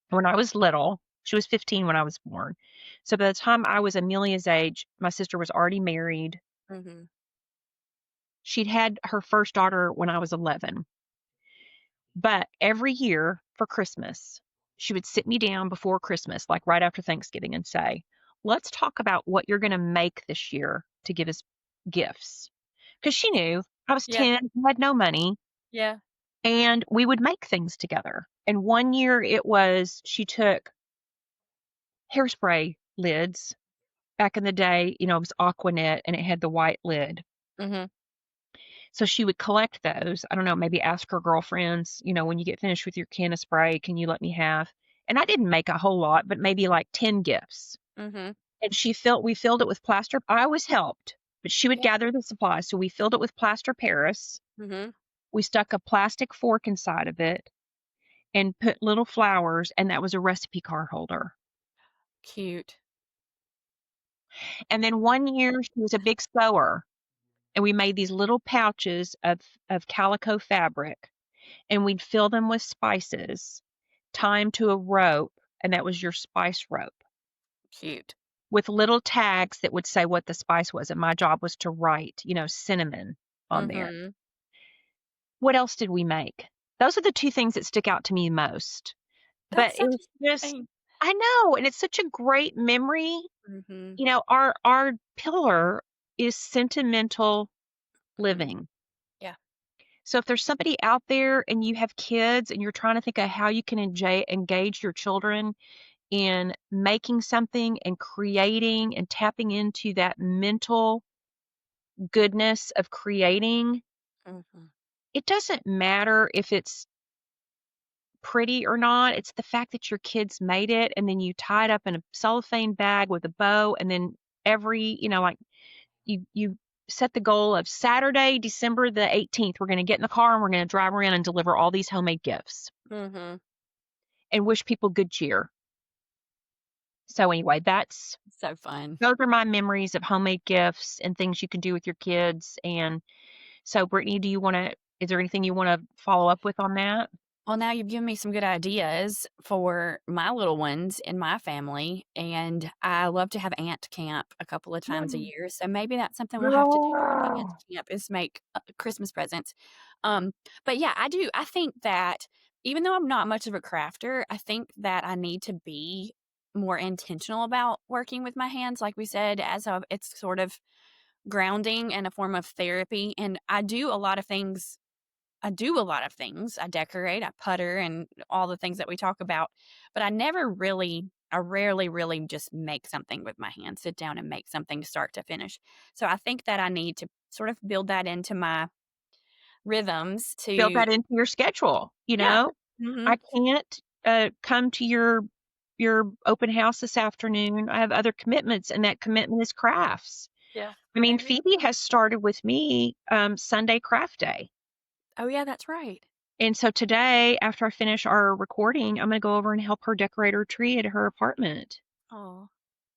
When I was little, she was 15 when I was born. So by the time I was Amelia's age, my sister was already married. Mhm. She'd had her first daughter when I was 11. But every year for Christmas, she would sit me down before Christmas, like right after Thanksgiving, and say, "Let's talk about what you're gonna make this year to give us gifts." Because she knew I was Yeah. 10, had no money, Yeah. and we would make things together. And one year she took hairspray lids. Back in the day, it was Aquanet and it had the white lid. Mhm. So she would collect those. I don't know, maybe ask her girlfriends, "When you get finished with your can of spray, can you let me have?" And I didn't make a whole lot, but maybe like 10 gifts. Mhm. And we filled it with plaster. I always helped, but she would Yeah. gather the supplies. So we filled it with plaster Paris. Mhm. We stuck a plastic fork inside of it and put little flowers, and that was a recipe card holder. Cute. And then one year she was a big sewer, and we made these little pouches of calico fabric, and we'd fill them with spices, tie 'em to a rope, and that was your spice rope, Cute. with little tags that would say what the spice was, and my job was to write, cinnamon on there. Mhm. What else did we make? Those are the 2 things that stick out to me most, but That's it such was a just thing. I know, and it's such a great memory. Mhm. Our pillar is sentimental Mhm. living. Yeah. So if there's somebody out there and you have kids and you're trying to think of how you can engage your children in making something and creating and tapping into that mental goodness of creating, Mhm. it doesn't matter if it's pretty or not. It's the fact that your kids made it and then you tie it up in a cellophane bag with a bow and then like you set the goal of Saturday, December the 18th, we're going to get in the car and we're going to drive around and deliver all these homemade gifts Mhm. and wish people good cheer. So anyway, So fun. those are my memories of homemade gifts and things you can do with your kids. And so, Brittany, is there anything you want to follow up with on that? Well, now you've given me some good ideas for my little ones in my family, and I love to have ant camp a couple of times a Mm. year, so maybe that's something we'll have to do for ant Girl. camp is make, Christmas presents. Um, but yeah, I do. I think that even though I'm not much of a crafter, I think that I need to be more intentional about working with my hands, like we said, it's sort of grounding and a form of therapy, and I do a lot of things. I decorate, I putter, and all the things that we talk about, but I rarely really just make something with my hands, sit down and make something start to finish. So I think that I need to sort of build that into my rhythms Build to that into your schedule. yeah. Mhm. I can't come to your open house this afternoon. I have other commitments, and that commitment is crafts. Yeah. I mean, Maybe. Phoebe has started with me Sunday craft day. Oh, yeah, that's right. And so today, after I finish our recording, I'm going to go over and help her decorate her tree at her apartment. Oh,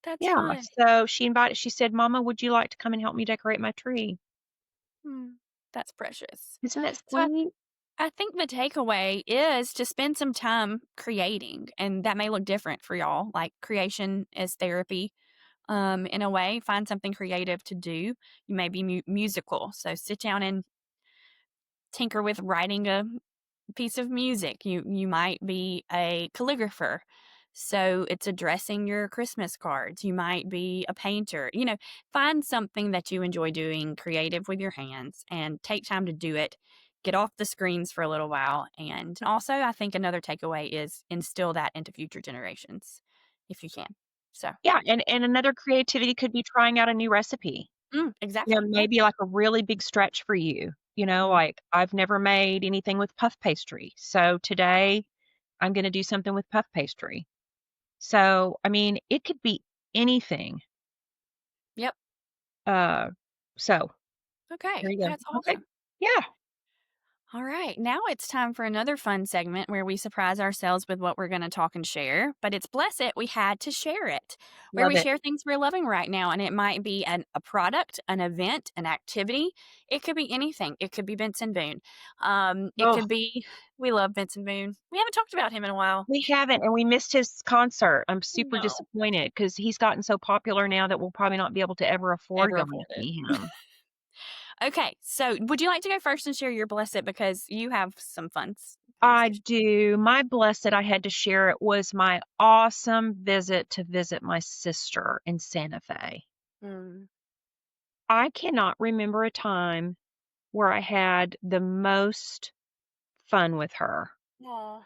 that's Yeah. fun. So she said, Mama, would you like to come and help me decorate my tree? Mm, that's precious. Isn't that So sweet? I think the takeaway is to spend some time creating, and that may look different for y'all. Like creation is therapy, in a way. Find something creative to do. You may be musical, so sit down and tinker with writing a piece of music. You might be a calligrapher, so it's addressing your Christmas cards. You might be a painter. Find something that you enjoy doing creative with your hands and take time to do it. Get off the screens for a little while. And also, I think another takeaway is instill that into future generations if you can. So, Yeah. And another creativity could be trying out a new recipe. exactly. Yeah. Maybe like a really big stretch for you. Mm, Like I've never made anything with puff pastry. So today I'm going to do something with puff pastry. So, I mean, it could be anything. yep. Uh, so Okay. there you That's go. Okay. awesome. Yeah. All right, now it's time for another fun segment where we surprise ourselves with what we're going to talk and share. But it's Bless It, we had to share it, where Love we it. share things we're loving right now. And it might be a product, an event, an activity. It could be anything. It could be Benson Boone. It Oh, could be, we love Benson Boone. We haven't talked about him in a while. we haven't, and we missed his concert. I'm super No, disappointed because he's gotten so popular now that we'll probably not be able to ever afford ever going to afford it. see him. Okay, so would you like to go first and share your Bless It because you have some fun things I to share? do. My blessed, I had to share it, was my awesome visit to visit my sister in Santa Fe. Mm. I cannot remember a time where I had the most fun with her. Aw.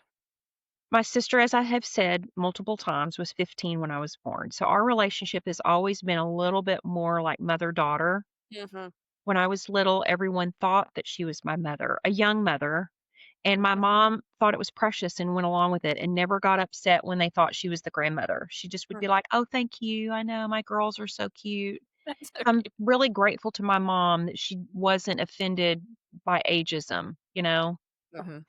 My sister, as I have said multiple times, was 15 when I was born. So our relationship has always been a little bit more like mother daughter. Mhm. When I was little, everyone thought that she was my mother, a young mother. And my Mhm. mom thought it was precious and went along with it and never got upset when they thought she was the grandmother. She just would be like, "Oh, thank you. I know my girls are so cute." That's so I'm cute. really grateful to my mom that she wasn't offended by ageism. Mhm.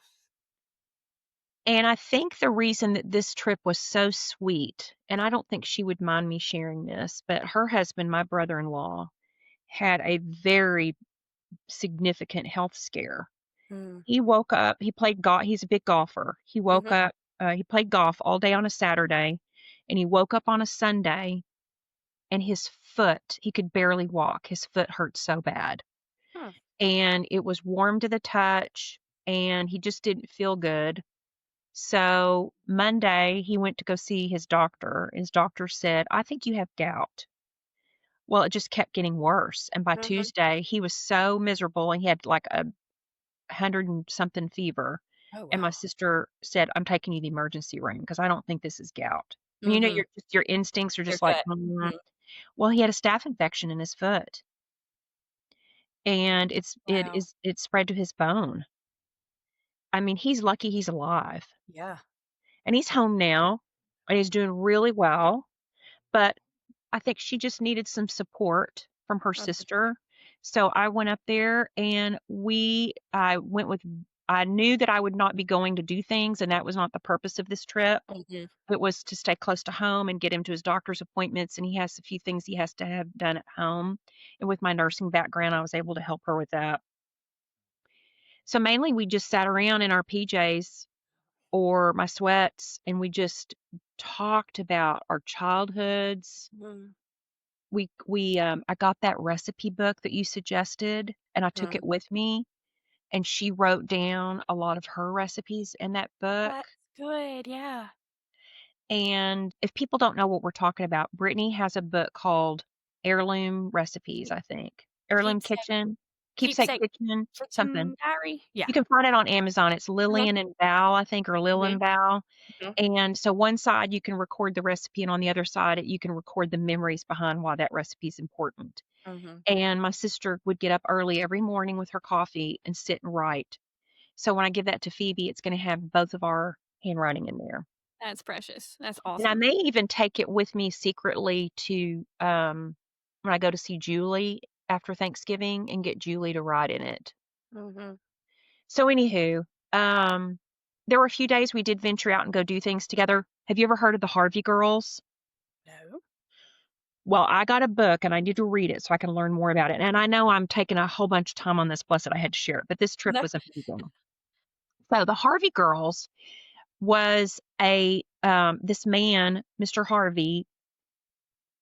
And I think the reason that this trip was so sweet, and I don't think she would mind me sharing this, but her husband, my brother-in-law, had a very significant health scare. Mm. He woke up, he played golf. He's a big golfer. He woke Mhm. up, he played golf all day on a Saturday, and he woke up on a Sunday, and his foot, he could barely walk. His foot hurt so bad, Hmm. and it was warm to the touch, and he just didn't feel good. So Monday, he went to go see his doctor. His doctor said, "I think you have gout." Well, it just kept getting worse, and by Mhm. Tuesday, he was so miserable, and he had, like, a 100 and something fever, Oh, and my wow. sister said, "I'm taking you to the emergency room because I don't think this is gout." And, Mhm. your instincts are Your just like, gut. "Mm." Mhm. Well, he had a staph infection in his foot, and Wow. it spread to his bone. I mean, he's lucky he's alive, Yeah. and he's home now, and he's doing really well, but I think she just needed some support from her Mhm. sister. So I went up there, and I knew that I would not be going to do things, and that was not the purpose of this trip. Mhm. It was to stay close to home and get him to his doctor's appointments, and he has a few things he has to have done at home. And with my nursing background, I was able to help her with that. So mainly we just sat around in our PJs or my sweats, and we just talked about our childhoods. Mhm. I got that recipe book that you suggested, and I took it Mhm. with me, and she wrote down a lot of her recipes in that book. That's good, yeah. And if people don't know what we're talking about, Brittany has a book called Heirloom Recipes, Keep I think. Heirloom keepsake Kitchen, Keepsake keepsake Kitchen, something. chicken diary? Yeah. You can find it on Amazon. It's Mhm. Lillian and Val, I think, or Lil Mhm. and Val. Mhm. And so one side you can record the recipe, and on the other side, you can record the memories behind why that recipe is important. Mhm. And my sister would get up early every morning with her coffee and sit and write. So when I give that to Phoebe, it's gonna have both of our handwriting in there. That's precious. That's And I awesome. may even take it with me secretly to, when I go to see Julie after Thanksgiving and get Julie to write in it. Mhm. So anywho, um, there were a few days we did venture out and go do things together. Have you ever heard of the Harvey Girls? No. Well, I got a book and I need to read it so I can learn more about it. And I know I'm taking a whole bunch of time on this, plus that I had to share it, but this trip No. was amazing. So the Harvey Girls was this man, Mr. Harvey,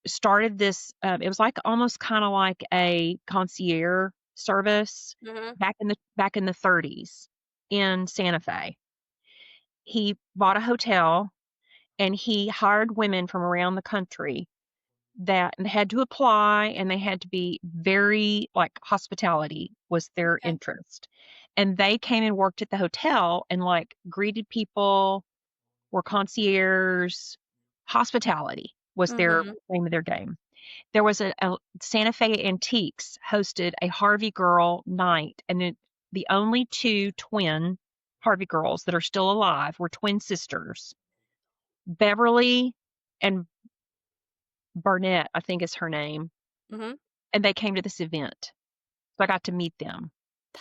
started this. It was like almost kind of like a concierge service Mhm. back in the 30s in Santa Fe. He bought a hotel and he hired women from around the country that had to apply, and they had to be very like hospitality was their Okay. interest. And they came and worked at the hotel and like greeted people, were concierge. Hospitality was their Mhm. name of their game. There was a Santa Fe Antiques hosted a Harvey Girl night, and the only 2 twin Harvey girls that are still alive were twin sisters, Beverly and Burnett, I think is her name, Mhm. and they came to this event. So I got to meet them,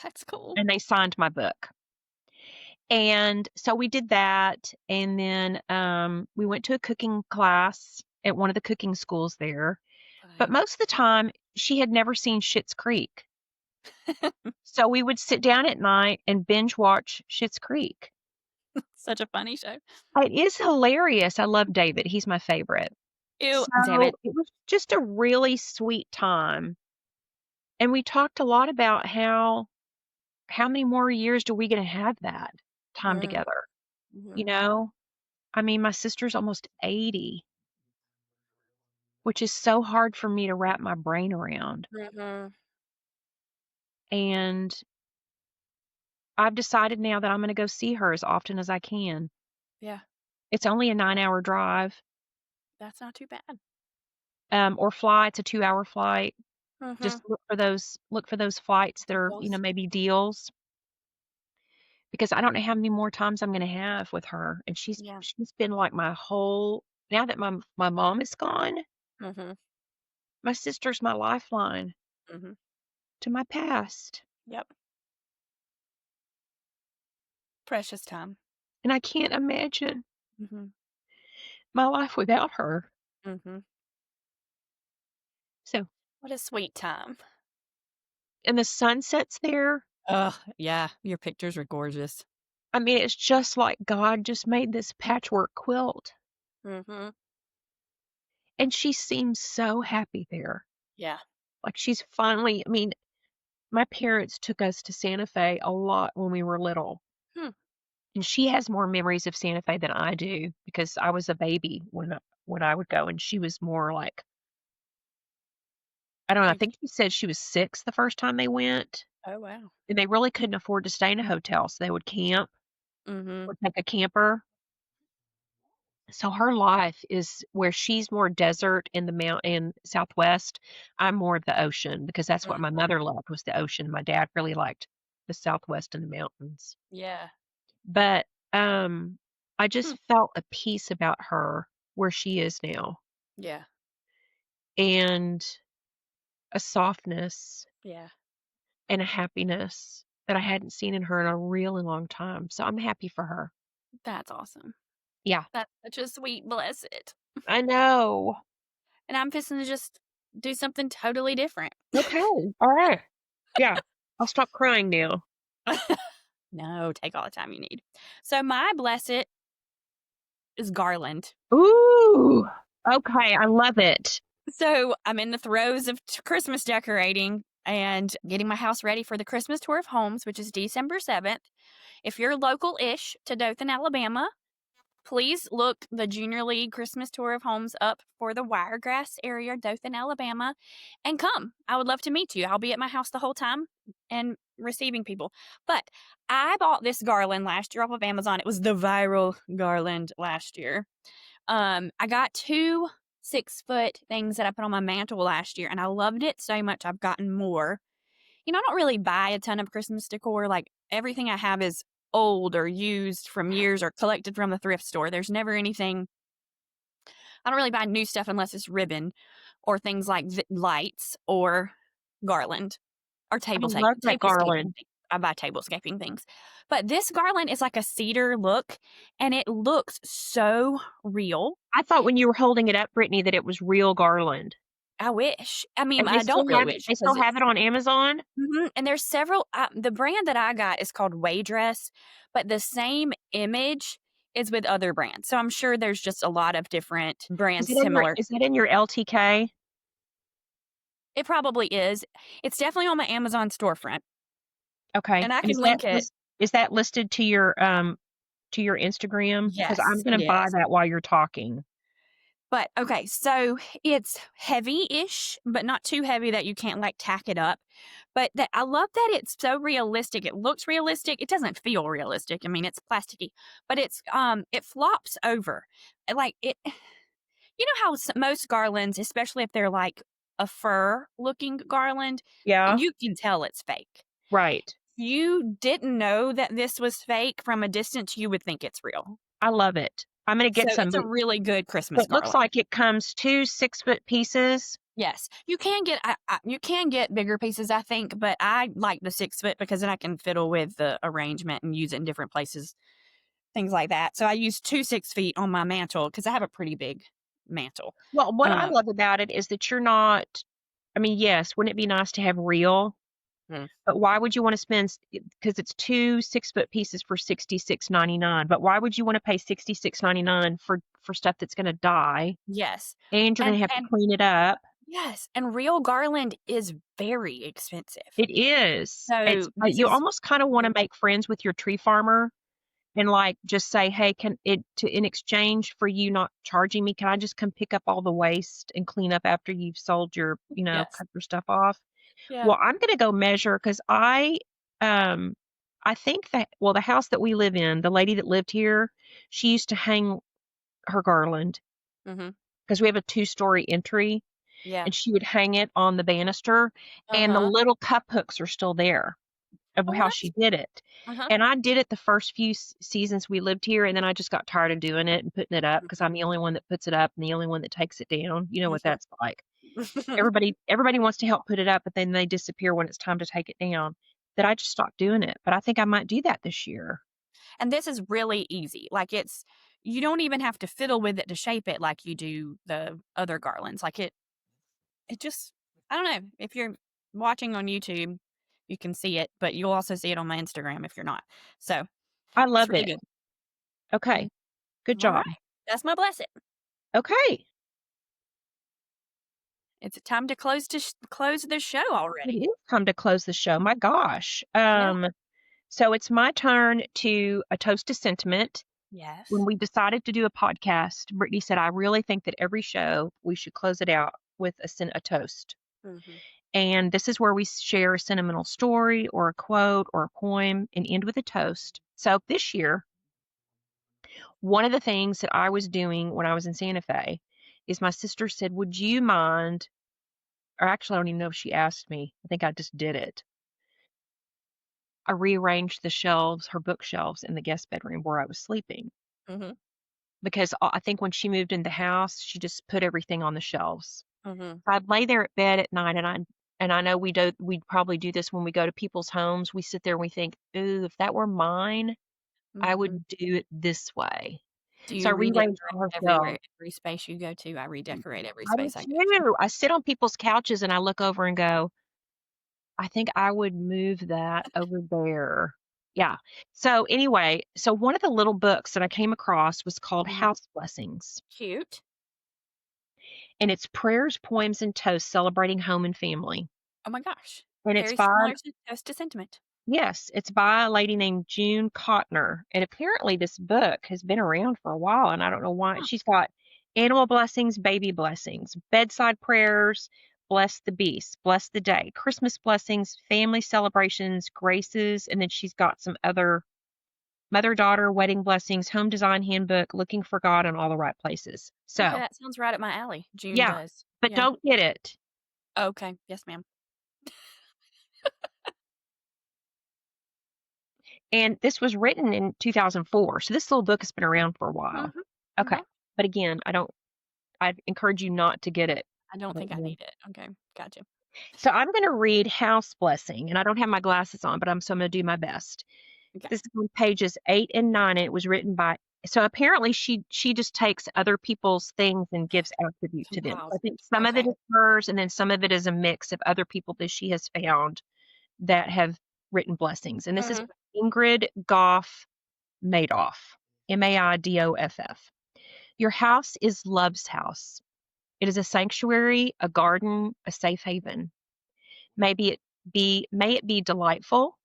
That's cool. and they signed my book. And so we did that, and then, we went to a cooking class at one of the cooking schools there, but Fun. most of the time, she had never seen Schitt's Creek. So we would sit down at night and binge watch Schitt's Creek. Such a funny show. It is hilarious. I love David. He's my favorite. Ew, So David. it was just a really sweet time. And we talked a lot about how many more years do we gonna have that time Mhm. together, you Mhm. know? I mean, my sister's almost 80, which is so hard for me to wrap my brain around. Mhm. And I've decided now that I'm gonna go see her as often as I can. Yeah, It's only a 9-hour drive, that's not too bad. or fly. It's a 2-hour flight. Mhm. Just look for those flights that are, Deals. maybe deals, because I don't know how many more times I'm gonna have with her, and Yeah. she's been like my whole now that my mom is gone, Mhm. my sister's my lifeline Mhm. to my past, Yep. Precious time. and I can't imagine Mhm. my life without her. Mhm. So What a sweet time. and the sun sets there, Ugh, yeah, your pictures were gorgeous. I mean, it's just like God just made this patchwork quilt, Mhm. and she seems so happy there. Yeah. Like, she's finally I mean, my parents took us to Santa Fe a lot when we were little, Hmm. and she has more memories of Santa Fe than I do because I was a baby when I would go, and she was more like I don't know, I You think she said she was 6 the first time they went, Oh, wow. and they really couldn't afford to stay in a hotel, so they would camp Mhm. or take a camper. So her life is where she's more desert in the in Southwest, I'm more of the ocean because that's what my Mhm. mother loved was the ocean. My dad really liked the Southwest and the mountains. Yeah. But, I Hmm. just felt a peace about her where she is now, Yeah. and a softness Yeah. and a happiness that I hadn't seen in her in a really long time, so I'm happy for her. That's awesome. Yeah, That's such a sweet blessed. I know. And I'm fixing to just do something totally different. Okay, alright. Yeah, I'll stop crying now. No, take all the time you need. So my blessed is garland. Ooh, okay, I love it. So I'm in the throes of Christmas decorating and getting my house ready for the Christmas tour of homes, which is December 7th. If you're local ish to Dothan, Alabama, please look the Junior League Christmas Tour of Homes up for the Wiregrass area, Dothan, Alabama, and come. I would love to meet you. I'll be at my house the whole time and receiving people. But I bought this garland last year off of Amazon. It was the viral garland last year. I got 2 6-foot things that I put on my mantle last year, and I loved it so much. I've gotten more. I don't really buy a ton of Christmas decor. Like everything I have is old or used from years or collected from the thrift store. There's never anything. I don't really buy new stuff unless it's ribbon or things like lights or garland or I love that tablescaping garland. things. I buy tablescaping things. But this garland is like a cedar look and it looks so real. I thought when you were holding it up, Brittany, that it was real garland. I wish. I mean, And I don't really wish they still because have it's it on Amazon? and there's several the brand that I got is called Waydress, but the same image is with other brands. So I'm sure there's just a lot of different brands similar. Is it in your LTK? It probably is. It's definitely on my Amazon storefront, Okay, and I and can link it. is that listed to your Instagram? Because 'Cause I'm Yes, gonna buy yes. that while you're talking. But okay, so it's heavy-ish, but not too heavy that you can't like tack it up. But that I love that it's so realistic. It looks realistic. It doesn't feel realistic. I mean, it's plasticky, but it flops over. Like it You know how most garlands, especially if they're like a fur looking garland, Yeah, you can tell it's fake. right. You didn't know that this was fake from a distance, you would think it's real. I love it. I'm gonna So get some, it's a really good but Christmas it looks garland. like it comes 2 6-foot pieces. Yes, you can get you can get bigger pieces, I think, but I like the 6 foot because then I can fiddle with the arrangement and use it in different places, things like that. So I use 2 6 feet on my mantle because I have a pretty big mantle. Well, what I Um, love about it is that you're not I mean, yes, wouldn't it be nice to have real, Mm. but why would you wanna spend because it's 2 6-foot pieces for 66.99, but why would you wanna pay 66.99 for stuff that's gonna die, yes, and you're gonna have to and clean it up? yes, and real garland is very expensive. It is. It's So this you is almost kinda wanna make friends with your tree farmer and, like, just say, "Hey, can it to in exchange for you not charging me, can I just come pick up all the waste and clean up after you've sold your yes, cut your stuff off?" yeah, Well, I'm gonna go measure because um, I think that well, the house that we live in, the lady that lived here, she used to hang her garland mhm, because we have a two-story entry, yeah, and she would hang it on the banister, and the uh-huh. little cup hooks are still there of Oh, how she that's did it. uh-huh, And I did it the first few seasons we lived here, and then I just got tired of doing it and putting it up because mhm, I'm the only one that puts it up and the only one that takes it down. You know what mhm. that's like. Everybody wants to help put it up, but then they disappear when it's time to take it down. That I just stopped doing it, but I think I might do that this year. And this is really easy. Like you don't even have to fiddle with it to shape it like you do the other garlands. Like it just I don't know. If you're watching on YouTube, you can see it, but you'll also see it on my Instagram if you're not. So, I it's love really it. good. Okay, good Alright. job. That's my blessing. Okay. It's time to close the show It already. is time to close the show. My gosh. Yeah. So it's my turn to a toast to sentiment. When Yes. we decided to do a podcast, Brittany said, I really think that every show we should close it out with a toast. Mhm. And this is where we share a sentimental story or a quote or a poem and end with a toast. So this year, one of the things that I was doing when I was in Santa Fe is my sister said, would you mind? Or actually, I don't even know if she asked me. I think I just did it. I rearranged the shelves, her bookshelves in the guest bedroom where I was sleeping Mhm. because I think when she moved in the house, she just put everything on the shelves. Mhm. I'd lay there at bed at night and I know we'd probably do this when we go to people's homes. We sit there and we think, "Ooh, if that were mine, I Mhm. would do it this way." Do So I you rearranged redecorate all her everywhere shelves. every space you go to? I redecorate every I do space I go to. too. I sit on people's couches and I look over and go, I think I would move that over there. Yeah. So anyway, so one of the little books that I came across was called Mhm. House Blessings, Cute. and it's prayers, poems, and toasts celebrating home and family. Oh my gosh. And it's Very by similar to Toast to Sentiment. yes, it's by a lady named June Cottner. And apparently this book has been around for a while, and I don't know why. Huh. She's got animal blessings, baby blessings, bedside prayers, bless the beast, bless the day, Christmas blessings, family celebrations, graces, and then she's got some other mother-daughter wedding blessings, home design handbook, looking for God in all the right places. Okay, So, that sounds right up my alley. June yeah, does. but Yeah. don't get it. Okay. Yes, ma'am. And this was written in 2004. So this little book has been around for a while. Mhm. Okay. Mhm. But again, I'd encourage you not to get it. I don't Right think I now. need it. Okay. Gotcha. So I'm going to read House Blessing, and I don't have my glasses on, but I'm going to do my best. Okay. This is on pages 8 and 9. It was written by. So apparently she just takes other people's things and gives attribute to them. Compiles I it. think some of it Okay. is hers, and then some of it is a mix of other people that she has found that have written blessings. And this is Mhm. Ingrid Goff Madoff, Maidoff. Your house is love's house. It is a sanctuary, a garden, a safe haven. May it be delightful.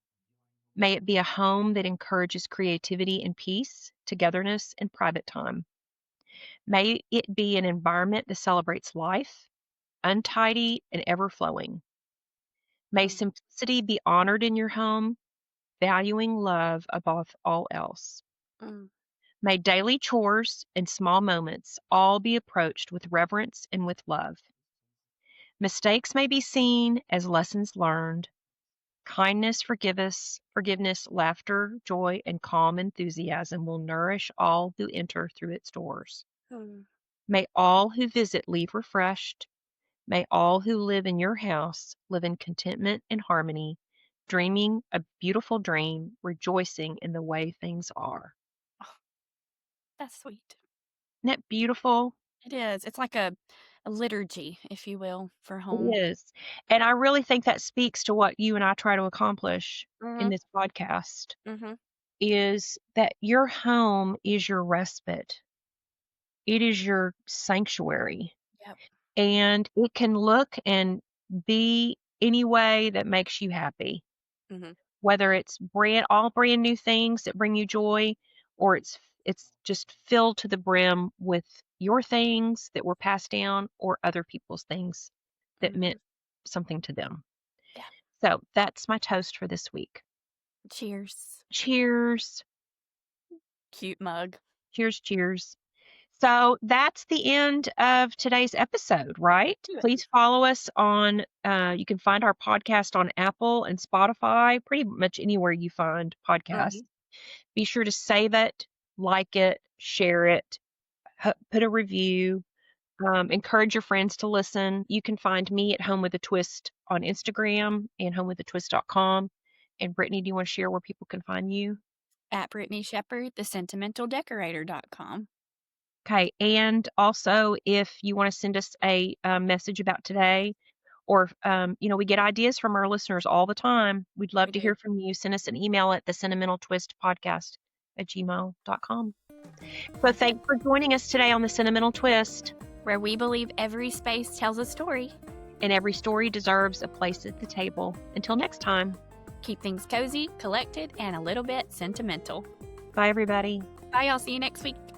May it be a home that encourages creativity and peace, togetherness and private time. May it be an environment that celebrates life, untidy and ever flowing. May Mm. simplicity be honored in your home, valuing love above all else. Mm. May daily chores and small moments all be approached with reverence and with love. Mistakes may be seen as lessons learned. Kindness, forgiveness, laughter, joy, and calm enthusiasm will nourish all who enter through its doors. Mm. May all who visit leave refreshed. May all who live in your house live in contentment and harmony, dreaming a beautiful dream, rejoicing in the way things are. Oh, that's sweet. Isn't that beautiful? It is. It's like a liturgy, if you will, for It home. is. And I really think that speaks to what you and I try to accomplish in Mhm. this podcast Mhm. is that your home is your respite. It is your sanctuary, Yep. and it can look and be any way that makes you happy, Mhm. whether it's brand new things that bring you joy, or it's just filled to the brim with your things that were passed down or other people's things that Mhm. meant something to them. Yeah. So that's my toast for this week. Cheers. Cheers. Cute mug. Cheers, cheers. So that's the end of today's episode, right? Do it. Please follow us on, you can find our podcast on Apple and Spotify, pretty much anywhere you find podcasts. Mhm. Be sure to save it, like it, share it, put a review, encourage your friends to listen. You can find me at Home with a Twist on Instagram and homewithatwist.com. And Brittany, do you want to share where people can find you? At Brittany Shepard, thesentimentaldecorator.com. Okay, and also if you want to send us a message about today, Or, we get ideas from our listeners all the time. We'd love We to do. hear from you. Send us an email at thesentimentaltwistpodcast@gmail.com. So thanks for joining us today on The Sentimental Twist. Where we believe every space tells a story. And every story deserves a place at the table. Until next time. Keep things cozy, collected, and a little bit sentimental. Bye, everybody. Bye, y'all. See you next week.